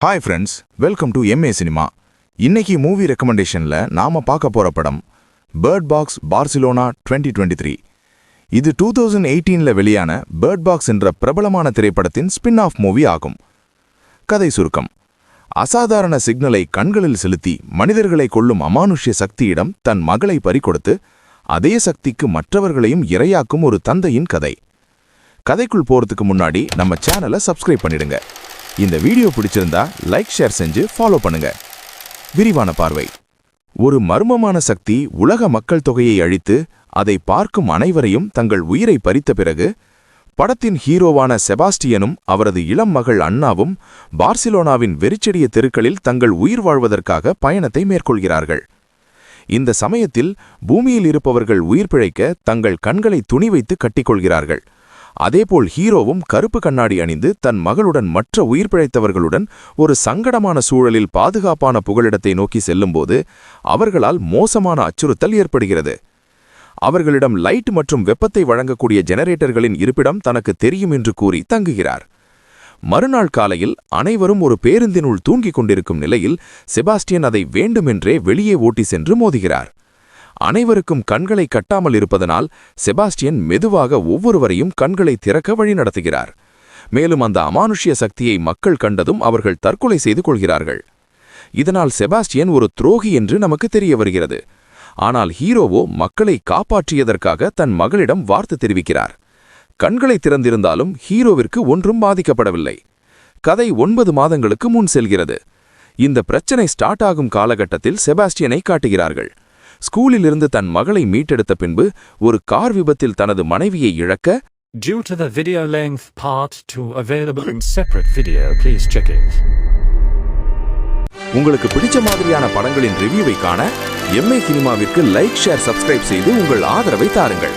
Hi friends, welcome to MA cinema. இன்னைக்கு movie ரெக்கமெண்டேஷன்ல நாம பார்க்க போற படம் பேர்ட் பாக்ஸ் பார்சிலோனா 2023. இது 2018ல வெளியான பேர்ட் பாக்ஸ் என்ற பிரபலமான திரைப்படத்தின் ஸ்பின் ஆஃப் மூவி ஆகும். கதை சுருக்கம்: அசாதாரண சிக்னலை கண்களில் செலுத்தி மனிதர்களை கொல்லும் அமானுஷ்ய சக்தியிடம் தன் மகளை பறிகொடுத்து அதே சக்திக்கு மற்றவர்களையும் இரையாக்கும் ஒரு தந்தையின் கதை. கதைக்குள் போறதுக்கு முன்னாடி நம்ம சேனலை சப்ஸ்கிரைப் பண்ணிடுங்க. இந்த வீடியோ பிடிச்சிருந்தா லைக் ஷேர் செஞ்சு ஃபாலோ பண்ணுங்க. விரிவான பார்வை: ஒரு மர்மமான சக்தி உலக மக்கள் தொகையை அழித்து அதை பார்க்கும் அனைவரையும் தங்கள் உயிரை பறித்த பிறகு படத்தின் ஹீரோவான செபாஸ்டியனும் அவரது இளம் மகள் அன்னாவும் பார்சிலோனாவின் வெறிச்செடிய தெருக்களில் தங்கள் உயிர் வாழ்வதற்காக பயணத்தை மேற்கொள்கிறார்கள். இந்த சமயத்தில் பூமியில் இருப்பவர்கள் உயிர் பிழைக்க தங்கள் கண்களை துணி வைத்து கட்டிக்கொள்கிறார்கள். அதேபோல் ஹீரோவும் கருப்பு கண்ணாடி அணிந்து தன் மகளுடன் மற்ற உயிர் பிழைத்தவர்களுடன் ஒரு சங்கடமான சூழலில் பாதுகாப்பான புகலிடத்தை நோக்கி செல்லும்போது அவர்களால் மோசமான அச்சுறுத்தல் ஏற்படுகிறது. அவர்களிடம் லைட் மற்றும் வெப்பத்தை வழங்கக்கூடிய ஜெனரேட்டர்களின் இருப்பிடம் தனக்கு தெரியும் என்று கூறி தங்குகிறார். மறுநாள் காலையில் அனைவரும் ஒரு பேருந்தினுள் தூங்கிக் கொண்டிருக்கும் நிலையில் செபாஸ்டியன் அதை வேண்டுமென்றே வெளியே ஓட்டி சென்று மோதுகிறார். அனைவருக்கும் கண்களை கட்டாமல் இருப்பதனால் செபாஸ்டியன் மெதுவாக ஒவ்வொருவரையும் கண்களை திறக்க வழிநடத்துகிறார். மேலும் அந்த அமானுஷ்ய சக்தியை மக்கள் கண்டதும் அவர்கள் தற்கொலை செய்து கொள்கிறார்கள். இதனால் செபாஸ்டியன் ஒரு துரோகி என்று நமக்கு தெரிய வருகிறது. ஆனால் ஹீரோவோ மக்களை காப்பாற்றியதற்காக தன் மகளிடம் வாழ்த்து தெரிவிக்கிறார். கண்களை திறந்திருந்தாலும் ஹீரோவிற்கு ஒன்றும் பாதிக்கப்படவில்லை. கதை 9 மாதங்களுக்கு முன் செல்கிறது. இந்த பிரச்சனை ஸ்டார்ட் ஆகும் காலகட்டத்தில் செபாஸ்டியனை காட்டுகிறார்கள். ஸ்கூலிலிருந்து தன் மகளை மீட்டெடுத்த பின்பு ஒரு கார் விபத்தில் தனது மனைவியை இழக்க, Due to the video length, part 2 available in separate video, please check it. உங்களுக்கு பிடிச்ச மாதிரியான படங்களின் ரிவ்யூவை காண எம்ஏ சினிமாவிற்கு லைக் ஷேர் சப்ஸ்கிரைப் செய்து உங்கள் ஆதரவை தாருங்கள்.